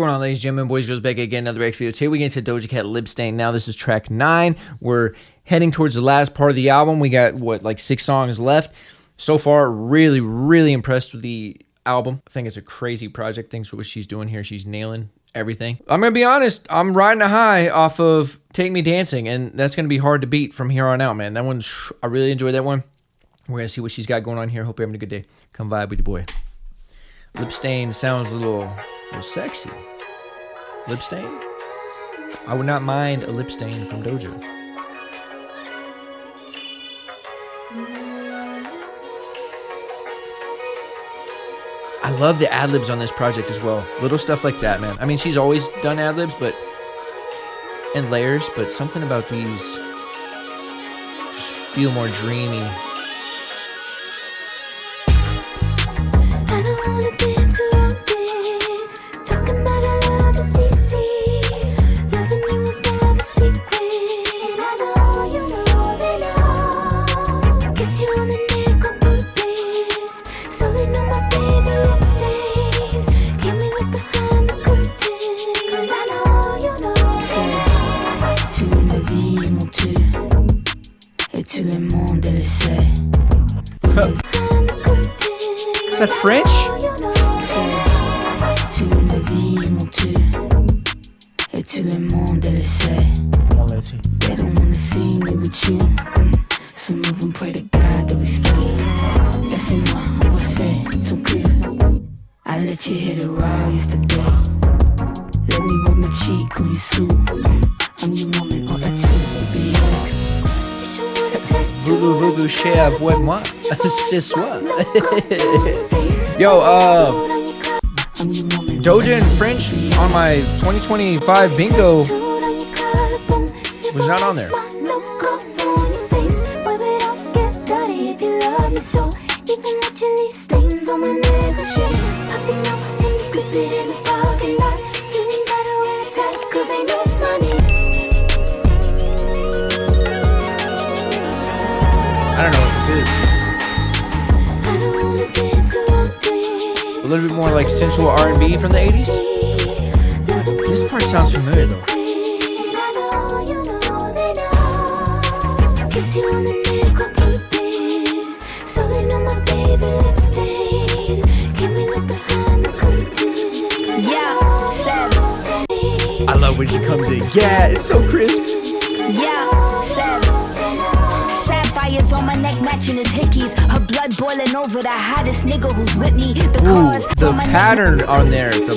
going on, ladies and gentlemen, boys, girls, back again, another reaction video. Today we get into Doja Cat Lipstain. Now this is track 9. We're heading towards the last part of the album. We got, what, like 6 songs left. So far, really, really impressed with the album. I think it's a crazy project. Thanks for what she's doing here. She's nailing everything. I'm going to be honest, I'm riding a high off of Take Me Dancing, and that's going to be hard to beat from here on out, man. That one's, I really enjoyed that one. We're going to see what she's got going on here. Hope you're having a good day. Come vibe with your boy. Lipstain sounds a little sexy. Lipstain? I would not mind a lip stain from Doja. I love the ad-libs on this project as well. Little stuff like that, man. I mean, she's always done ad-libs, but and layers, but something about these just feel more dreamy. Is that French? They don't wanna see me with you. Some of them pray to God that we split. Laisse-moi, você, ton cul. I let you hit it raw yesterday. Let me rub my cheek on your suit. I'm your woman, all I do, baby. Voulez-vous coucher avec moi ce soir? Yo, Doja and French on my 2025 bingo was not on there. I don't know what this is. A little bit more like sensual R&B from the 80s. This part sounds familiar though. I love when she comes in. Yeah, it's so crisp. Sapphires on my neck matching his hickeys. Her blood boiling over the hottest nigga who's with me. The pattern on there, the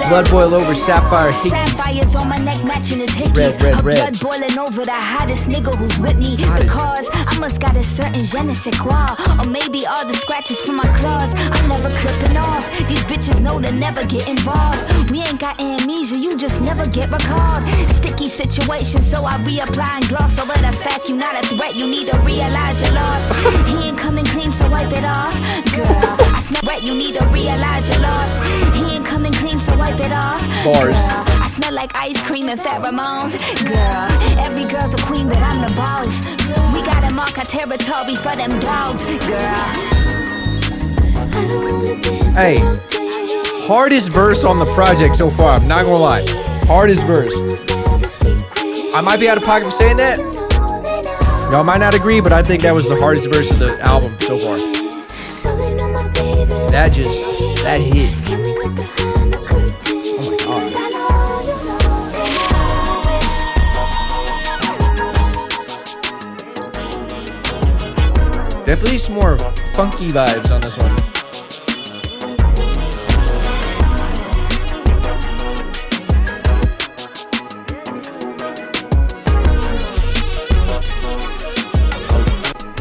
blood boil over sapphire hickeys. Sapphires on my neck matching his hickeys. Her blood boiling over the hottest nigga who's with me. Because I must got a certain je ne sais quoi. Or maybe all the scratches from my claws I'm never clipping off. These bitches know to never get involved. We ain't got amnesia, you just never get recalled. Sticky situation, so I reapply and gloss over the fact you not a threat. You need to realize your loss. He ain't coming clean, so wipe it off. Girl, I smell right, you need to realize your loss. He ain't coming clean, so wipe it off. Bars. Girl, I smell like ice cream and pheromones. Girl, every girl's a queen, but I'm the boss. We gotta mark our territory for them dogs. Girl, hey, hardest verse on the project so far, I'm not gonna lie. Hardest verse. I might be out of pocket for saying that. Y'all might not agree, but I think that was the hardest verse of the album so far. That hit. Oh my god. Definitely some more funky vibes on this one.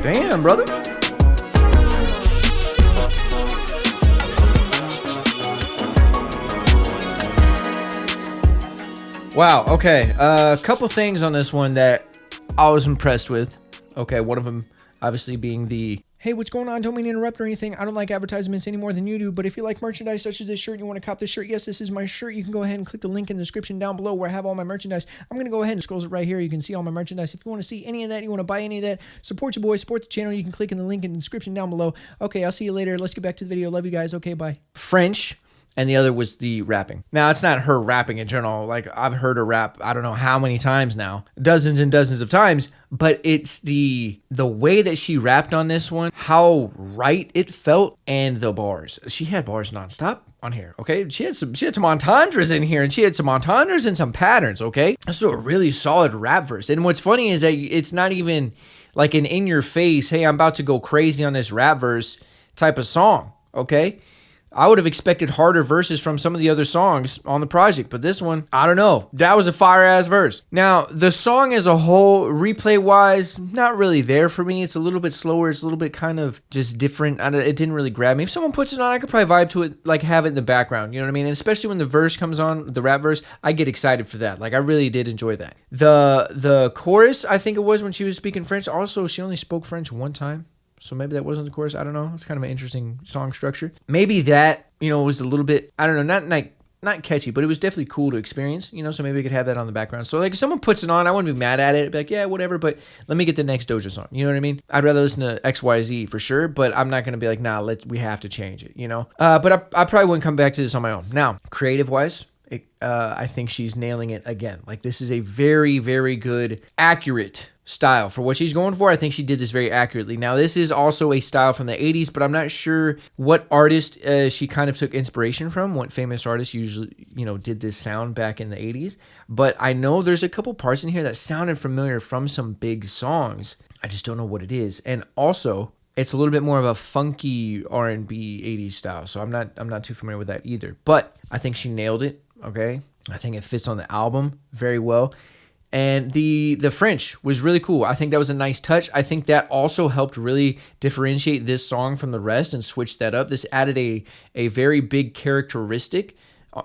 Damn, brother. Wow, okay. A couple things on this one that I was impressed with. Okay, one of them obviously being the, hey, what's going on? Don't mean to interrupt or anything. I don't like advertisements any more than you do, but if you like merchandise such as this shirt, you want to cop this shirt, yes, this is my shirt. You can go ahead and click the link in the description down below where I have all my merchandise. I'm going to go ahead and scroll it right here. You can see all my merchandise. If you want to see any of that, you want to buy any of that, support your boy, support the channel, you can click in the link in the description down below. Okay, I'll see you later. Let's get back to the video. Love you guys. Okay, bye. French and the other was the rapping. Now, it's not her rapping in general. Like, I've heard her rap, I don't know how many times now, dozens and dozens of times, but it's the way that she rapped on this one, how right it felt, and the bars. She had bars nonstop on here, okay? She had some entendres in here, and she had some entendres and some patterns, okay? This is a really solid rap verse. And what's funny is that it's not even like an in-your-face, hey, I'm about to go crazy on this rap verse type of song, okay? I would have expected harder verses from some of the other songs on the project, but this one, I don't know. That was a fire-ass verse. Now, the song as a whole, replay-wise, not really there for me. It's a little bit slower. It's a little bit kind of just different. It didn't really grab me. If someone puts it on, I could probably vibe to it, like have it in the background. You know what I mean? And especially when the verse comes on, the rap verse, I get excited for that. Like, I really did enjoy that. The chorus, I think it was when she was speaking French. Also, she only spoke French one time. So maybe that wasn't the chorus. I don't know. It's kind of an interesting song structure. Maybe that, was a little bit, I don't know, not catchy, but it was definitely cool to experience, so maybe I could have that on the background. So like if someone puts it on, I wouldn't be mad at it. I'd be like, yeah, whatever, but let me get the next Doja song. You know what I mean? I'd rather listen to XYZ for sure, but I'm not going to be like, nah, we have to change it, But I probably wouldn't come back to this on my own. Now, creative-wise, I think she's nailing it again. Like this is a very, very good, accurate style for what she's going for. I think she did this very accurately. Now, this is also a style from the 80s, but I'm not sure what artist she kind of took inspiration from, what famous artist usually, did this sound back in the 80s. But I know there's a couple parts in here that sounded familiar from some big songs. I just don't know what it is. And also, it's a little bit more of a funky R&B 80s style, so I'm not too familiar with that either. But I think she nailed it, okay? I think it fits on the album very well. And the French was really cool. I think that was a nice touch. I think that also helped really differentiate this song from the rest and switch that up. This added a very big characteristic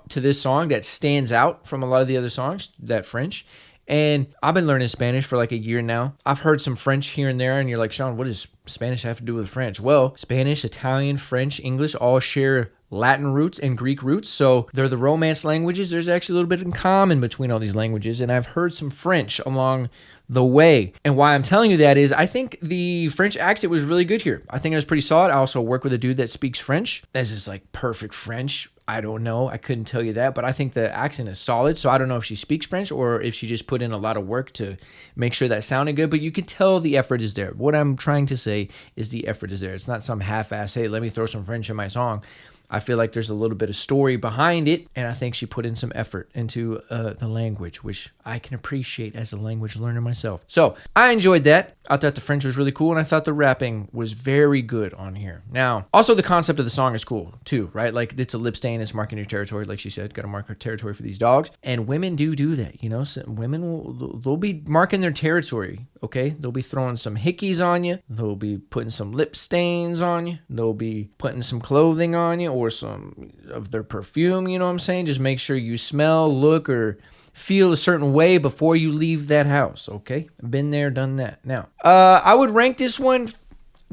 to this song that stands out from a lot of the other songs, that French. And I've been learning Spanish for like a year now. I've heard some French here and there, and you're like, Sean, what does Spanish have to do with French? Well, Spanish, Italian, French, English all share Latin roots and Greek roots, so they're the Romance languages. There's actually a little bit in common between all these languages, and I've heard some French along the way. And why I'm telling you that is I think the French accent was really good here. I think it was pretty solid. I also work with a dude that speaks French. This is like perfect French. I don't know. I couldn't tell you that, but I think the accent is solid. So I don't know if she speaks French or if she just put in a lot of work to make sure that sounded good, but you can tell the effort is there. What I'm trying to say is the effort is there. It's not some half-ass, hey, let me throw some French in my song. I feel like there's a little bit of story behind it, and I think she put in some effort into the language, which I can appreciate as a language learner myself. So I enjoyed that. I thought the French was really cool, and I thought the rapping was very good on here. Now, also the concept of the song is cool too, right? Like it's a Lipstain, it's marking your territory, like she said, got to mark her territory for these dogs. And women do that, So women they'll be marking their territory, okay? They'll be throwing some hickeys on you. They'll be putting some lip stains on you. They'll be putting some clothing on you or some of their perfume, you know what I'm saying? Just make sure you smell, look, or feel a certain way before you leave that house, okay? Been there, done that. Now, I would rank this one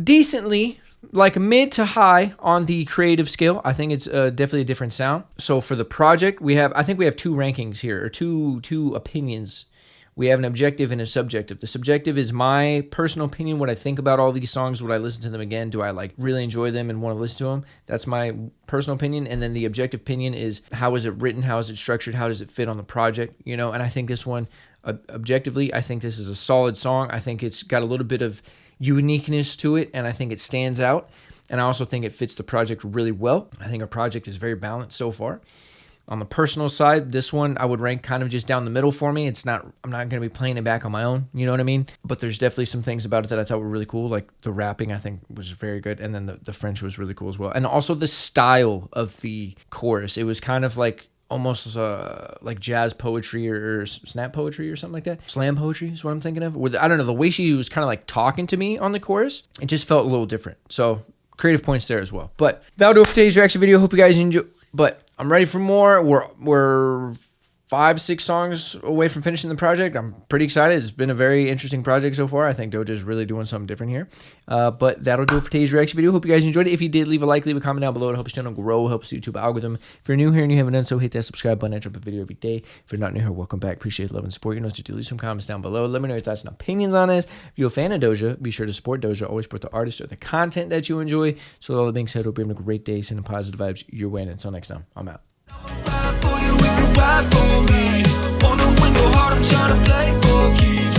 decently, like mid to high on the creative scale. I think it's definitely a different sound. So for the project, I think we have two rankings here, or two opinions. We have an objective and a subjective. The subjective is my personal opinion, what I think about all these songs, would I listen to them again? Do I like really enjoy them and want to listen to them? That's my personal opinion. And then the objective opinion is how is it written? How is it structured? How does it fit on the project? And I think this one, objectively, I think this is a solid song. I think it's got a little bit of uniqueness to it, and I think it stands out. And I also think it fits the project really well. I think our project is very balanced so far. On the personal side, this one I would rank kind of just down the middle for me. I'm not going to be playing it back on my own, you know what I mean? But there's definitely some things about it that I thought were really cool, like the rapping I think was very good, and then the French was really cool as well. And also the style of the chorus. It was kind of like almost like jazz poetry or snap poetry or something like that. Slam poetry is what I'm thinking of. I don't know, the way she was kind of like talking to me on the chorus, it just felt a little different. So creative points there as well. But that'll do it for today's reaction video. Hope you guys enjoy. But I'm ready for more. We're 5-6 songs away from finishing the project. I'm pretty excited. It's been a very interesting project so far. I think Doja's really doing something different here. But that'll do it for today's reaction video. Hope you guys enjoyed it. If you did, leave a like, leave a comment down below. It helps the channel grow, helps the YouTube algorithm. If you're new here and you haven't done so, hit that subscribe button. I drop a video every day. If you're not new here, welcome back. Appreciate the love and support. You know what to do. Leave some comments down below. Let me know your thoughts and opinions on this. If you're a fan of Doja, be sure to support Doja. Always support the artist or the content that you enjoy. So with all that being said, hope you're having a great day. Sending positive vibes your way. And until next time, I'm out. Ride for you if you ride for me. Wanna win your heart, I'm trying to play for keeps.